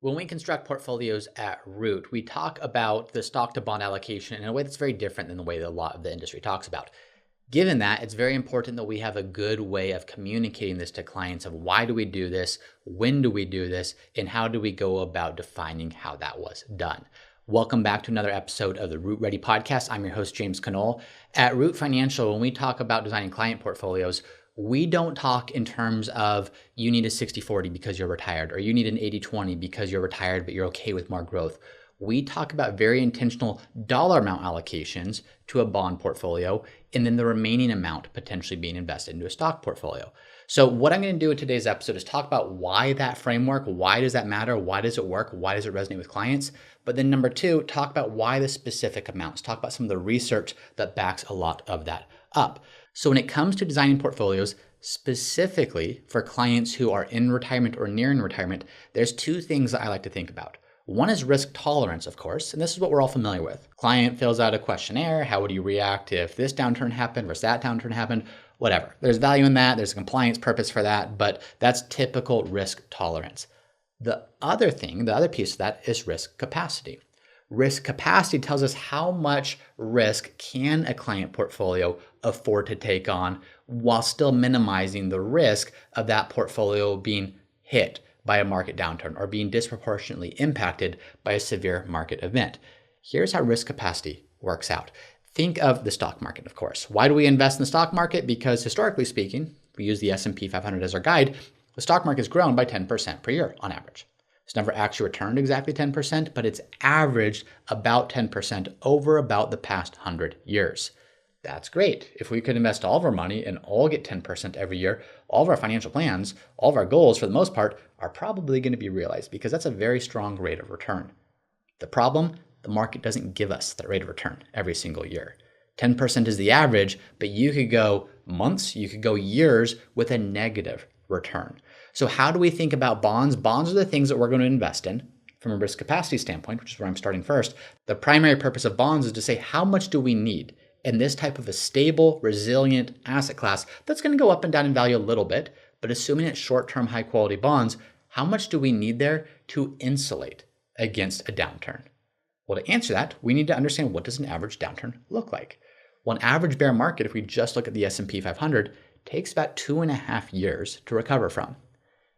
When we construct portfolios at Root, we talk about the stock to bond allocation in a way that's very different than the way that a lot of the industry talks about. Given that, it's very important that we have a good way of communicating this to clients of why do we do this, when do we do this, and how do we go about defining how that was done. Welcome back to another episode of the Root Ready podcast. I'm your host, James Knoll. At Root Financial, when we talk about designing client portfolios, we don't talk in terms of you need a 60-40 because you're retired, or you need an 80-20 because you're retired, but you're okay with more growth. We talk about very intentional dollar amount allocations to a bond portfolio, and then the remaining amount potentially being invested into a stock portfolio. So what I'm going to do in today's episode is talk about why that framework, why does that matter, why does it work, why does it resonate with clients? But then number two, talk about why the specific amounts, talk about some of the research that backs a lot of that up. So when it comes to designing portfolios, specifically for clients who are in retirement or nearing retirement, there's two things that I like to think about. One is risk tolerance, of course, and this is what we're all familiar with. Client fills out a questionnaire. How would you react if this downturn happened versus that downturn happened? Whatever. There's value in that. There's a compliance purpose for that, but that's typical risk tolerance. The other thing, the other piece of that is risk capacity. Risk capacity tells us how much risk can a client portfolio afford to take on while still minimizing the risk of that portfolio being hit by a market downturn or being disproportionately impacted by a severe market event. Here's how risk capacity works out. Think of the stock market, of course. Why do we invest in the stock market? Because historically speaking, we use the S&P 500 as our guide. The stock market has grown by 10% per year on average. It's never actually returned exactly 10%, but it's averaged about 10% over about the past 100 years. That's great. If we could invest all of our money and all get 10% every year, all of our financial plans, all of our goals for the most part are probably going to be realized because that's a very strong rate of return. The problem, the market doesn't give us that rate of return every single year. 10% is the average, but you could go months, you could go years with a negative return. So how do we think about bonds? Bonds are the things that we're going to invest in from a risk capacity standpoint, which is where I'm starting first. The primary purpose of bonds is to say, how much do we need in this type of a stable, resilient asset class that's going to go up and down in value a little bit, but assuming it's short-term, high-quality bonds, how much do we need there to insulate against a downturn? Well, to answer that, we need to understand, what does an average downturn look like? Well, an average bear market, if we just look at the S&P 500, takes about 2.5 years to recover from.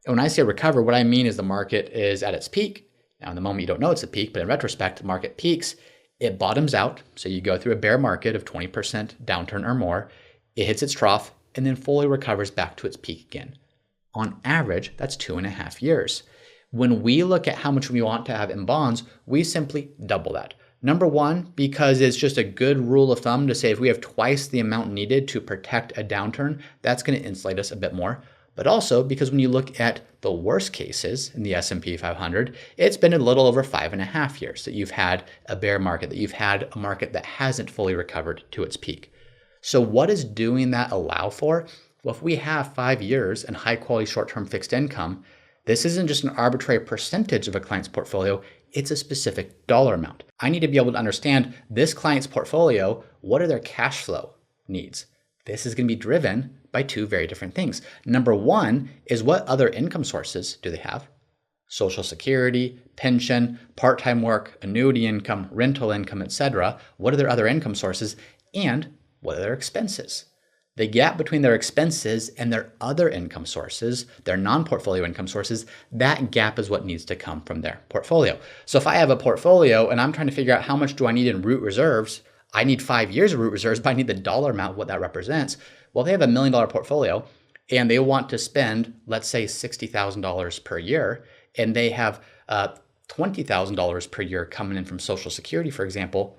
And when I say recover, what I mean is the market is at its peak. Now, in the moment, you don't know it's a peak, but in retrospect, the market peaks. It bottoms out. So you go through a bear market of 20% downturn or more. It hits its trough and then fully recovers back to its peak again. On average, that's 2.5 years. When we look at how much we want to have in bonds, we simply double that. Number one, because it's just a good rule of thumb to say if we have twice the amount needed to protect a downturn, that's going to insulate us a bit more. But also because when you look at the worst cases in the S&P 500, it's been a little over 5.5 years that you've had a bear market, that you've had a market that hasn't fully recovered to its peak. So what does doing that allow for? Well, if we have 5 years and high quality short-term fixed income, this isn't just an arbitrary percentage of a client's portfolio, it's a specific dollar amount. I need to be able to understand this client's portfolio, what are their cash flow needs? This is going to be driven by two very different things. Number one is, what other income sources do they have? Social Security, pension, part-time work, annuity income, rental income, etc. What are their other income sources? And what are their expenses? The gap between their expenses and their other income sources, their non-portfolio income sources, that gap is what needs to come from their portfolio. So if I have a portfolio and I'm trying to figure out how much do I need in root reserves, I need 5 years of root reserves, but I need the dollar amount, what that represents. Well, they have $1 million portfolio and they want to spend, let's say, $60,000 per year, and they have $20,000 per year coming in from Social Security, for example.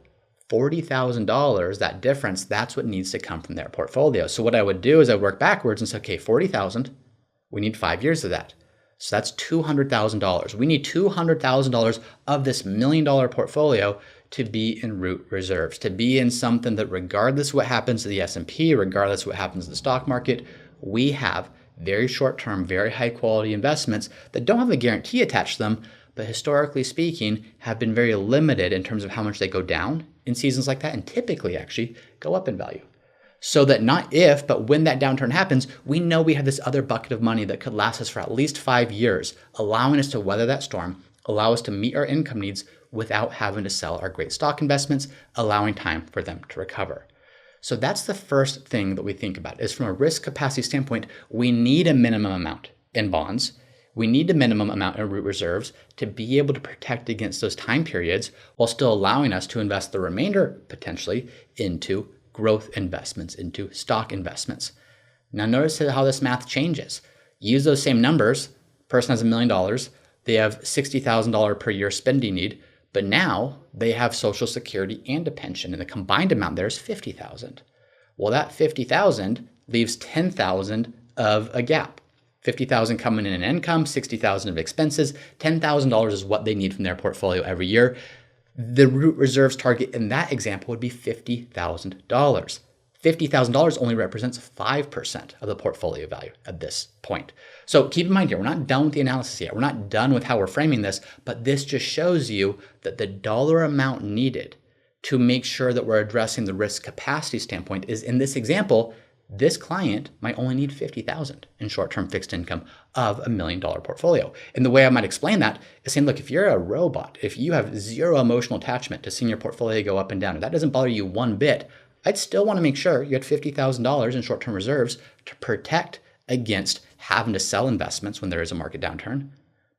$40,000, that difference, that's what needs to come from their portfolio. So what I would do is I would work backwards and say, okay, 40,000, we need 5 years of that. So that's $200,000. We need $200,000 of this $1 million portfolio to be in root reserves, to be in something that regardless of what happens to the S&P, regardless of what happens to the stock market, we have very short-term, very high-quality investments that don't have a guarantee attached to them, but historically speaking, have been very limited in terms of how much they go down in seasons like that, and typically actually go up in value. So that not if, but when that downturn happens, we know we have this other bucket of money that could last us for at least 5 years, allowing us to weather that storm, allow us to meet our income needs without having to sell our great stock investments, allowing time for them to recover. So that's the first thing that we think about is from a risk capacity standpoint, we need a minimum amount in bonds. We need a minimum amount in root reserves to be able to protect against those time periods while still allowing us to invest the remainder potentially into growth investments, into stock investments. Now notice how this math changes. Use those same numbers. Person has $1 million. They have $60,000 per year spending need, but now they have Social Security and a pension, and the combined amount there is $50,000. Well, that $50,000 leaves $10,000 of a gap. $50,000 coming in income, $60,000 of expenses, $10,000 is what they need from their portfolio every year. The root reserves target in that example would be $50,000. $50,000 only represents 5% of the portfolio value at this point. So keep in mind here, we're not done with the analysis yet. We're not done with how we're framing this, but this just shows you that the dollar amount needed to make sure that we're addressing the risk capacity standpoint is, in this example, this client might only need $50,000 in short-term fixed income of $1 million portfolio. And the way I might explain that is saying, look, if you're a robot, if you have zero emotional attachment to seeing your portfolio go up and down, and that doesn't bother you one bit, I'd still want to make sure you had $50,000 in short-term reserves to protect against having to sell investments when there is a market downturn.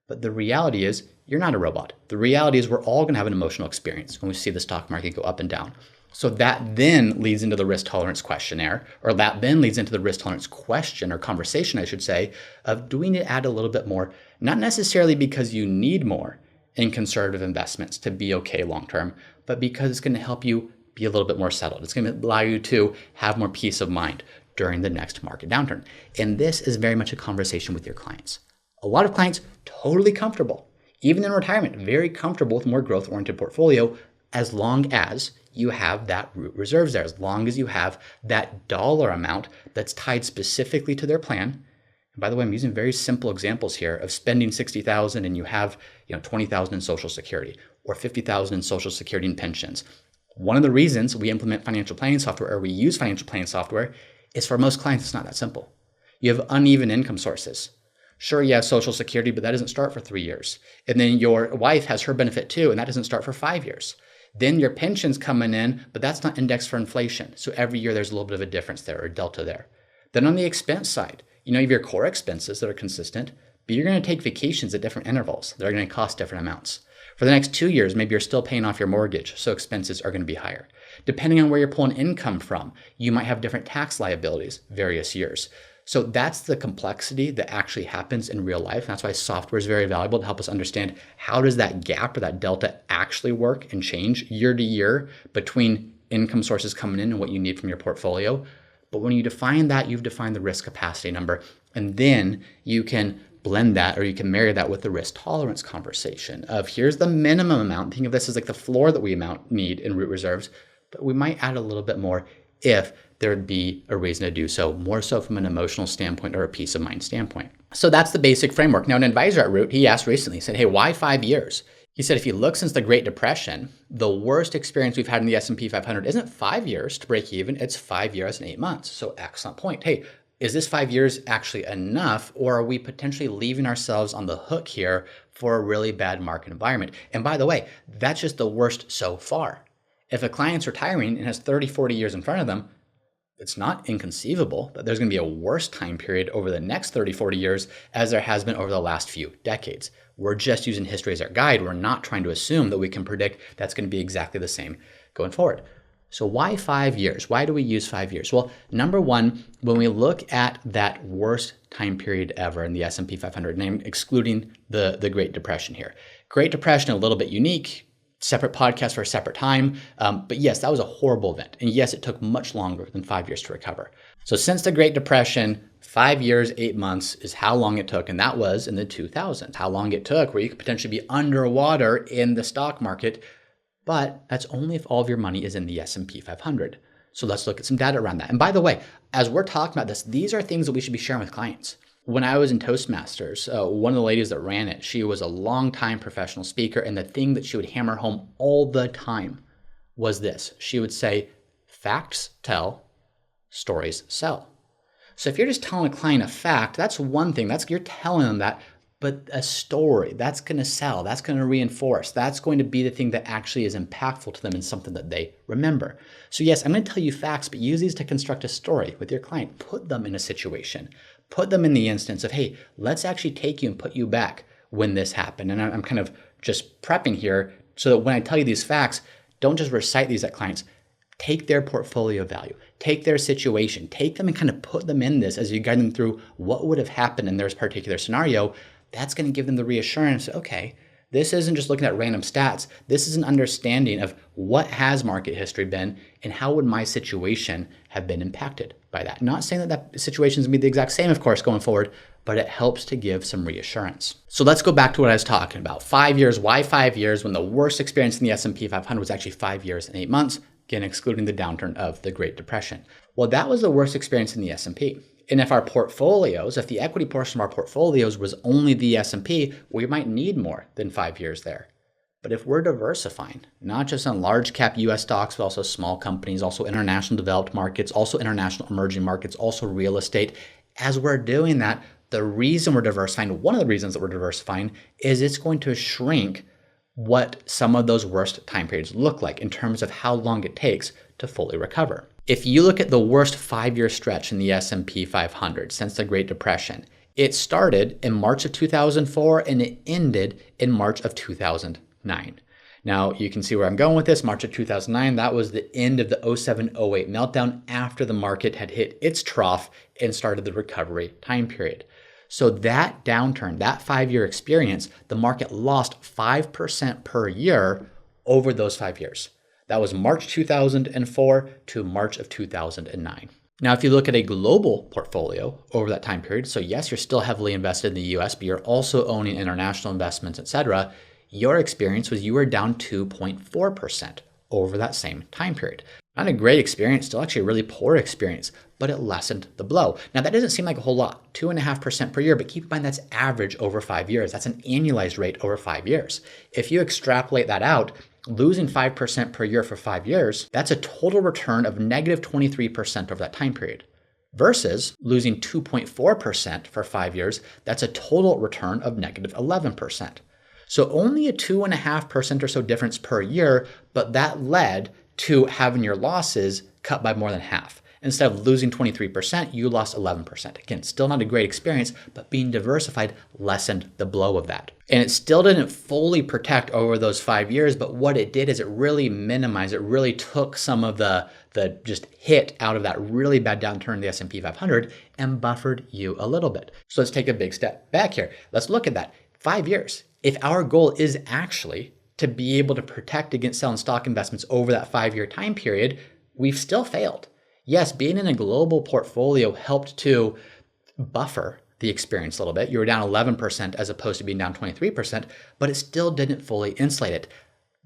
But the reality is you're not a robot. The reality is we're all going to have an emotional experience when we see the stock market go up and down. So that then leads into the risk tolerance questionnaire, or that then leads into the risk tolerance question or conversation, I should say, of do we need to add a little bit more, not necessarily because you need more in conservative investments to be okay long-term, but because it's going to help you be a little bit more settled. It's going to allow you to have more peace of mind during the next market downturn. And this is very much a conversation with your clients. A lot of clients totally comfortable, even in retirement, very comfortable with more growth-oriented portfolio as long as you have that root reserves there, as long as you have that dollar amount that's tied specifically to their plan. And by the way, I'm using very simple examples here of spending $60,000 and you have $20,000 in Social Security or $50,000 in Social Security and pensions. One of the reasons we implement financial planning software or we use financial planning software is for most clients, it's not that simple. You have uneven income sources. Sure, you have Social Security, but that doesn't start for 3 years. And then your wife has her benefit too, and that doesn't start for 5 years. Then your pension's coming in, but that's not indexed for inflation. So every year there's a little bit of a difference there or a delta there. Then on the expense side, you have your core expenses that are consistent, but you're going to take vacations at different intervals. They're going to cost different amounts. For the next 2 years, maybe you're still paying off your mortgage, so expenses are going to be higher. Depending on where you're pulling income from, you might have different tax liabilities various years. So that's the complexity that actually happens in real life. That's why software is very valuable to help us understand how does that gap or that delta actually work and change year to year between income sources coming in and what you need from your portfolio. But when you define that, you've defined the risk capacity number, and then you can blend that or you can marry that with the risk tolerance conversation of here's the minimum amount. Think of this as like the floor that we need in root reserves, but we might add a little bit more if there would be a reason to do so, more so from an emotional standpoint or a peace of mind standpoint. So that's the basic framework. Now, an advisor at Root, he asked recently, he said, hey, why 5 years? He said, if you look since the Great Depression, the worst experience we've had in the S&P 500 isn't 5 years to break even, it's 5 years and 8 months. So excellent point. Hey, is this 5 years actually enough, or are we potentially leaving ourselves on the hook here for a really bad market environment? And by the way, that's just the worst so far. If a client's retiring and has 30, 40 years in front of them, it's not inconceivable that there's going to be a worse time period over the next 30, 40 years as there has been over the last few decades. We're just using history as our guide. We're not trying to assume that we can predict that's going to be exactly the same going forward. So why 5 years? Why do we use 5 years? Well, number one, when we look at that worst time period ever in the S&P 500, and I'm excluding the Great Depression here. Great Depression, a little bit unique, separate podcast for a separate time. But yes, that was a horrible event. And yes, it took much longer than 5 years to recover. So since the Great Depression, 5 years, 8 months is how long it took. And that was in the 2000s, how long it took where you could potentially be underwater in the stock market. But that's only if all of your money is in the S&P 500. So let's look at some data around that. And by the way, as we're talking about this, these are things that we should be sharing with clients. When I was in Toastmasters, one of the ladies that ran it, she was a longtime professional speaker. And the thing that she would hammer home all the time was this. She would say, facts tell, stories sell. So if you're just telling a client a fact, that's one thing. You're telling them that. but a story that's going to sell, that's going to reinforce, that's going to be the thing that actually is impactful to them and something that they remember. So yes, I'm going to tell you facts, but use these to construct a story with your client. Put them in a situation, put them in the instance of, hey, let's actually take you and put you back when this happened. And I'm kind of just prepping here so that when I tell you these facts, don't just recite these at clients. Take their portfolio value, take their situation, take them and kind of put them in this as you guide them through what would have happened in their particular scenario. That's going to give them the reassurance, okay, this isn't just looking at random stats. This is an understanding of what has market history been and how would my situation have been impacted by that. Not saying that that situation is going to be the exact same, of course, going forward, but it helps to give some reassurance. So let's go back to what I was talking about. 5 years, why 5 years when the worst experience in the S&P 500 was actually 5 years and 8 months, again, excluding the downturn of the Great Depression. Well, that was the worst experience in the S&P. And if our portfolios, if the equity portion of our portfolios was only the S&P, we might need more than 5 years there. But if we're diversifying, not just on large cap US stocks, but also small companies, also international developed markets, also international emerging markets, also real estate, as we're doing that, the reason we're diversifying, one of the reasons that we're diversifying is it's going to shrink what some of those worst time periods look like in terms of how long it takes to fully recover. If you look at the worst 5-year stretch in the S&P 500 since the Great Depression, it started in March of 2004 and it ended in March of 2009. Now you can see where I'm going with this. March of 2009, that was the end of the 07-08 meltdown after the market had hit its trough and started the recovery time period. So that downturn, that 5-year experience, the market lost 5% per year over those 5 years. That was March 2004 to March of 2009. Now, if you look at a global portfolio over that time period, so yes, you're still heavily invested in the US, but you're also owning international investments, etc., your experience was you were down 2.4% over that same time period. Not a great experience, still actually a really poor experience, but it lessened the blow. Now that doesn't seem like a whole lot, 2.5% per year, but keep in mind that's average over 5 years. That's an annualized rate over 5 years. If you extrapolate that out, losing 5% per year for 5 years, that's a total return of negative 23% over that time period. Versus losing 2.4% for 5 years, that's a total return of negative 11%. So only a 2.5% or so difference per year, but that led to having your losses cut by more than half. Instead of losing 23%, you lost 11%. Again, still not a great experience, but being diversified lessened the blow of that. And it still didn't fully protect over those 5 years, but what it did is it really minimized, it really took some of the just hit out of that really bad downturn in the S&P 500 and buffered you a little bit. So let's take a big step back here. Let's look at that. 5 years. If our goal is actually to be able to protect against selling stock investments over that 5-year time period, we've still failed. Yes, being in a global portfolio helped to buffer the experience a little bit. You were down 11% as opposed to being down 23%, but it still didn't fully insulate it.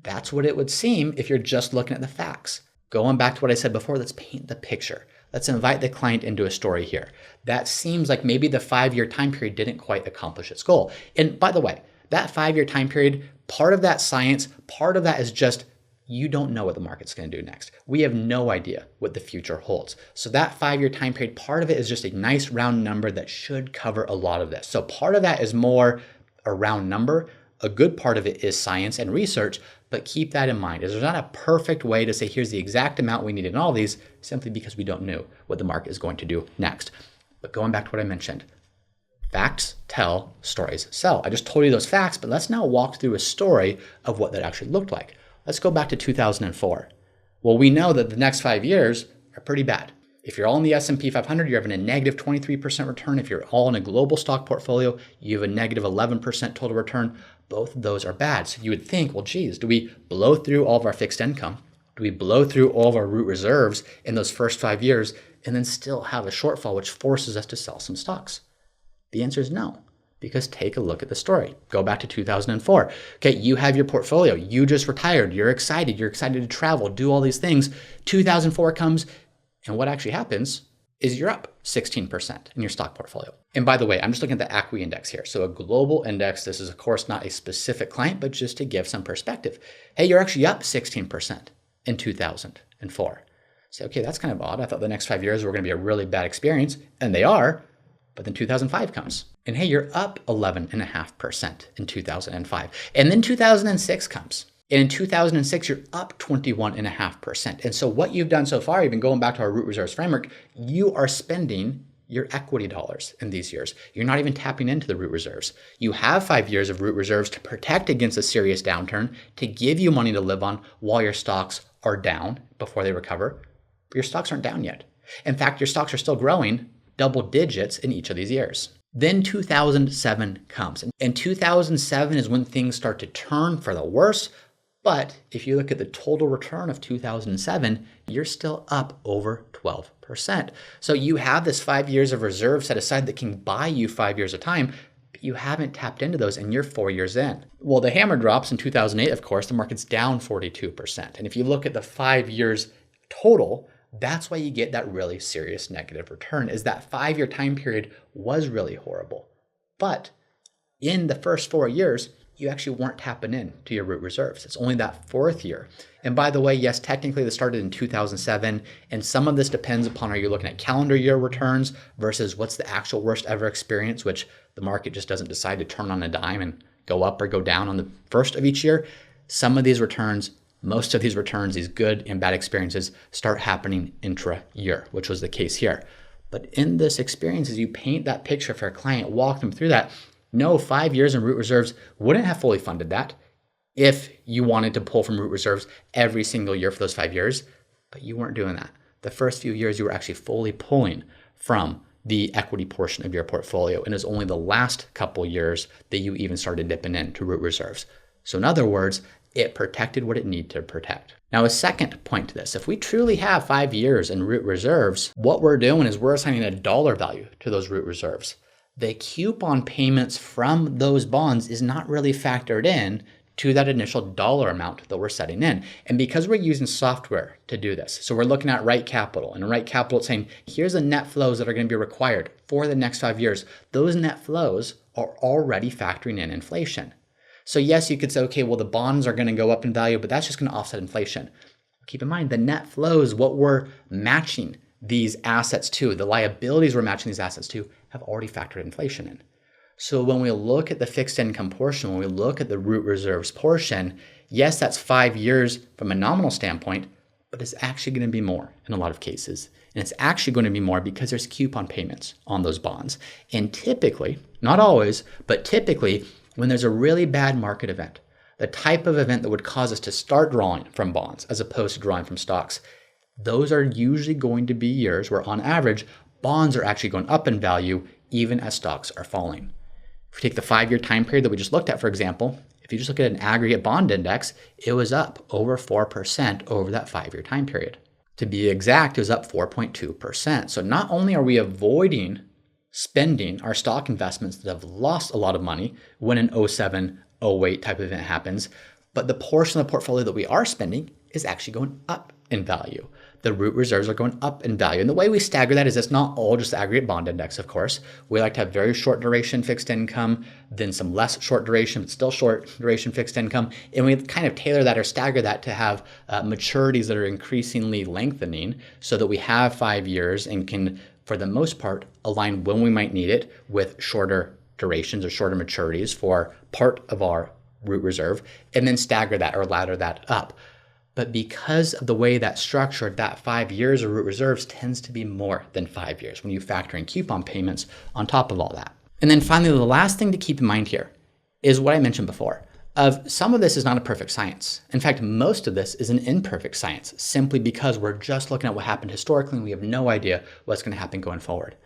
That's what it would seem if you're just looking at the facts. Going back to what I said before, let's paint the picture. Let's invite the client into a story here. That seems like maybe the 5-year time period didn't quite accomplish its goal. And by the way, that 5-year time period, part of that science, part of that is just you don't know what the market's going to do next. We have no idea what the future holds. So that 5-year time period, part of it is just a nice round number that should cover a lot of this. So part of that is more a round number. A good part of it is science and research, but keep that in mind. There's not a perfect way to say, here's the exact amount we need in all these, simply because we don't know what the market is going to do next. But going back to what I mentioned, facts tell, stories sell. I just told you those facts, but let's now walk through a story of what that actually looked like. Let's go back to 2004. Well, we know that the next 5 years are pretty bad. If you're all in the S&P 500, you're having a negative 23% return. If you're all in a global stock portfolio, you have a negative 11% total return. Both of those are bad. So you would think, well, geez, do we blow through all of our fixed income? Do we blow through all of our root reserves in those first 5 years and then still have a shortfall, which forces us to sell some stocks? The answer is no, because take a look at the story. Go back to 2004. Okay, you have your portfolio. You just retired. You're excited. You're excited to travel, do all these things. 2004 comes, and what actually happens is you're up 16% in your stock portfolio. And by the way, I'm just looking at the ACWI index here. So a global index, this is of course not a specific client, but just to give some perspective. Hey, you're actually up 16% in 2004. Say, okay, that's kind of odd. I thought the next 5 years were going to be a really bad experience, and they are. But then 2005 comes, and hey, you're up 11.5% in 2005. And then 2006 comes. And in 2006, you're up 21.5%. And so what you've done so far, even going back to our root reserves framework, you are spending your equity dollars in these years. You're not even tapping into the root reserves. You have 5 years of root reserves to protect against a serious downturn, to give you money to live on while your stocks are down before they recover. But your stocks aren't down yet. In fact, your stocks are still growing double digits in each of these years. Then 2007 comes. And 2007 is when things start to turn for the worse. But if you look at the total return of 2007, you're still up over 12%. So you have this 5 years of reserves set aside that can buy you 5 years of time, but you haven't tapped into those and you're 4 years in. Well, the hammer drops in 2008, of course, the market's down 42%. And if you look at the 5 years total, that's why you get that really serious negative return, is that 5-year time period was really horrible. But in the first 4 years, you actually weren't tapping in to your root reserves. It's only that 4th year. And by the way, yes, technically this started in 2007, and some of this depends upon, are you looking at calendar year returns versus what's the actual worst ever experience, which the market just doesn't decide to turn on a dime and go up or go down on the first of each year. Some of these returns, most of these returns, these good and bad experiences, start happening intra-year, which was the case here. But in this experience, as you paint that picture for a client, walk them through that, no, 5 years in root reserves wouldn't have fully funded that if you wanted to pull from root reserves every single year for those 5 years, but you weren't doing that. The first few years, you were actually fully pulling from the equity portion of your portfolio, and it was only the last couple years that you even started dipping into root reserves. So in other words, it protected what it needed to protect. Now, a second point to this, if we truly have 5 years in root reserves, what we're doing is we're assigning a dollar value to those root reserves. The coupon payments from those bonds is not really factored in to that initial dollar amount that we're setting in. And because we're using software to do this, so we're looking at Right Capital, and Right Capital it's saying, here's the net flows that are going to be required for the next 5 years. Those net flows are already factoring in inflation. So yes, you could say, okay, well, the bonds are going to go up in value, but that's just going to offset inflation. Keep in mind, the net flows, what we're matching these assets to, the liabilities we're matching these assets to, have already factored inflation in. So when we look at the fixed income portion, when we look at the root reserves portion, yes, that's 5 years from a nominal standpoint, but it's actually going to be more in a lot of cases. And it's actually going to be more because there's coupon payments on those bonds. And typically, not always, but typically, when there's a really bad market event, the type of event that would cause us to start drawing from bonds as opposed to drawing from stocks, those are usually going to be years where on average, bonds are actually going up in value even as stocks are falling. If we take the 5-year time period that we just looked at, for example, if you just look at an aggregate bond index, it was up over 4% over that 5-year time period. To be exact, it was up 4.2%. So not only are we avoiding spending our stock investments that have lost a lot of money when an 07, 08 type of event happens, but the portion of the portfolio that we are spending is actually going up in value. The root reserves are going up in value. And the way we stagger that is it's not all just the aggregate bond index, of course. We like to have very short duration fixed income, then some less short duration, but still short duration fixed income. And we kind of tailor that or stagger that to have maturities that are increasingly lengthening so that we have 5 years and can, for the most part, align when we might need it with shorter durations or shorter maturities for part of our root reserve, and then stagger that or ladder that up. But because of the way that's structured, that 5 years of root reserves tends to be more than 5 years when you factor in coupon payments on top of all that. And then finally, the last thing to keep in mind here is what I mentioned before. Of some of this is not a perfect science. In fact, most of this is an imperfect science, simply because we're just looking at what happened historically and we have no idea what's going to happen going forward.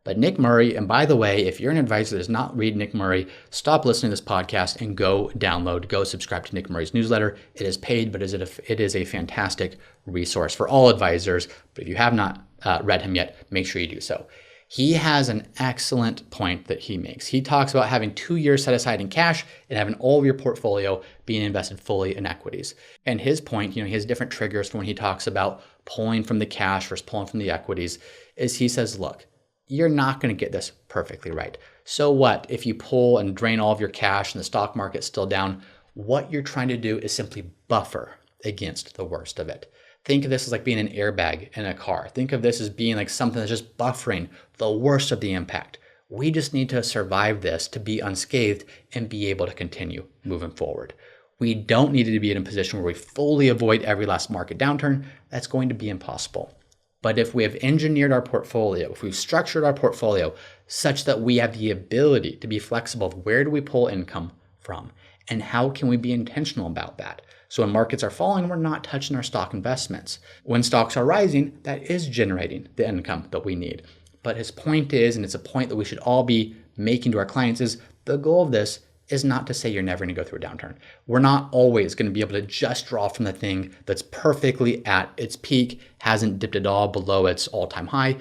But Nick Murray, and by the way, if you're an advisor that does not read Nick Murray, stop listening to this podcast and go subscribe to Nick Murray's newsletter. It is paid, but it is a fantastic resource for all advisors. But if you have not read him yet, make sure you do so. He has an excellent point that he makes. He talks about having 2 years set aside in cash and having all of your portfolio being invested fully in equities. And his point, he has different triggers for when he talks about pulling from the cash versus pulling from the equities, is he says, look, you're not going to get this perfectly right. So what if you pull and drain all of your cash and the stock market's still down? What you're trying to do is simply buffer against the worst of it. Think of this as like being an airbag in a car. Think of this as being like something that's just buffering the worst of the impact. We just need to survive this to be unscathed and be able to continue moving forward. We don't need to be in a position where we fully avoid every last market downturn. That's going to be impossible. But if we have engineered our portfolio, if we've structured our portfolio such that we have the ability to be flexible of where do we pull income from and how can we be intentional about that? So when markets are falling, we're not touching our stock investments. When stocks are rising, that is generating the income that we need. But his point is, and it's a point that we should all be making to our clients, is the goal of this is not to say you're never going to go through a downturn. We're not always going to be able to just draw from the thing that's perfectly at its peak, hasn't dipped at all below its all-time high.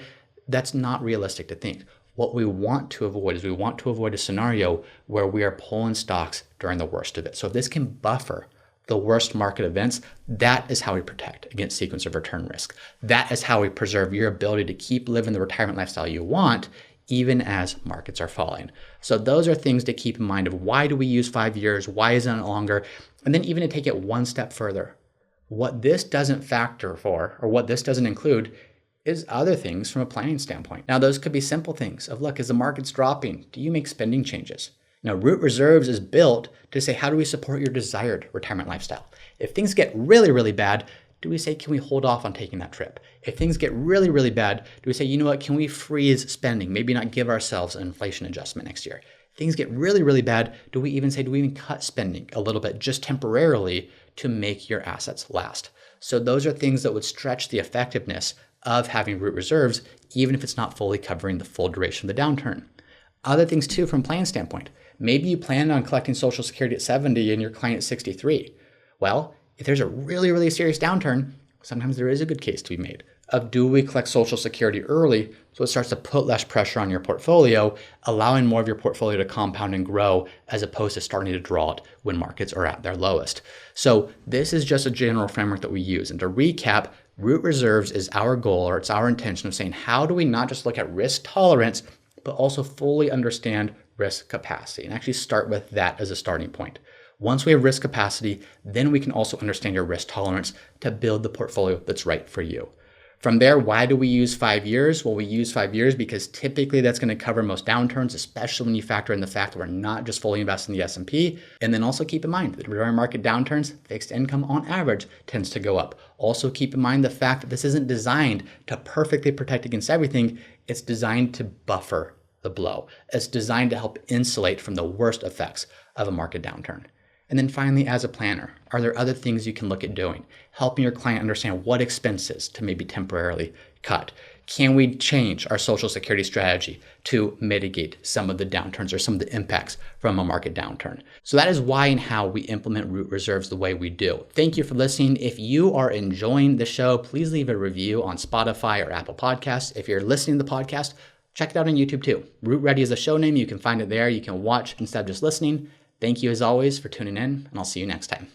That's not realistic to think. What we want to avoid is we want to avoid a scenario where we are pulling stocks during the worst of it. So if this can buffer the worst market events, that is how we protect against sequence of return risk. That is how we preserve your ability to keep living the retirement lifestyle you want, even as markets are falling. So those are things to keep in mind of why do we use 5 years? Why isn't it longer? And then even to take it one step further, what this doesn't factor for, or what this doesn't include, is other things from a planning standpoint. Now, those could be simple things of, look, as the market's dropping, do you make spending changes? Now, Root Reserves is built to say, how do we support your desired retirement lifestyle? If things get really, really bad, do we say, can we hold off on taking that trip? If things get really, really bad, do we say, you know what, can we freeze spending? Maybe not give ourselves an inflation adjustment next year. If things get really, really bad, do we even cut spending a little bit just temporarily to make your assets last? So those are things that would stretch the effectiveness of having Root Reserves, even if it's not fully covering the full duration of the downturn. Other things too, from plan standpoint. Maybe you plan on collecting Social Security at 70 and your client at 63. Well, if there's a really, really serious downturn, sometimes there is a good case to be made of, do we collect Social Security early so it starts to put less pressure on your portfolio, allowing more of your portfolio to compound and grow as opposed to starting to draw it when markets are at their lowest. So this is just a general framework that we use. And to recap, Root Reserves is our goal, or it's our intention of saying, how do we not just look at risk tolerance, but also fully understand risk capacity, and actually start with that as a starting point. Once we have risk capacity, then we can also understand your risk tolerance to build the portfolio that's right for you. From there, why do we use 5 years? Well, we use 5 years because typically that's going to cover most downturns, especially when you factor in the fact that we're not just fully invested in the S&P. And then also keep in mind that during market downturns, fixed income on average tends to go up. Also keep in mind the fact that this isn't designed to perfectly protect against everything. It's designed to buffer the blow. It's designed to help insulate from the worst effects of a market downturn. And then finally, as a planner, are there other things you can look at doing? Helping your client understand what expenses to maybe temporarily cut. Can we change our Social Security strategy to mitigate some of the downturns or some of the impacts from a market downturn? So that is why and how we implement Root Reserves the way we do. Thank you for listening. If you are enjoying the show, please leave a review on Spotify or Apple Podcasts. If you're listening to the podcast, check it out on YouTube too. Root Ready is the show name. You can find it there. You can watch instead of just listening. Thank you as always for tuning in, and I'll see you next time.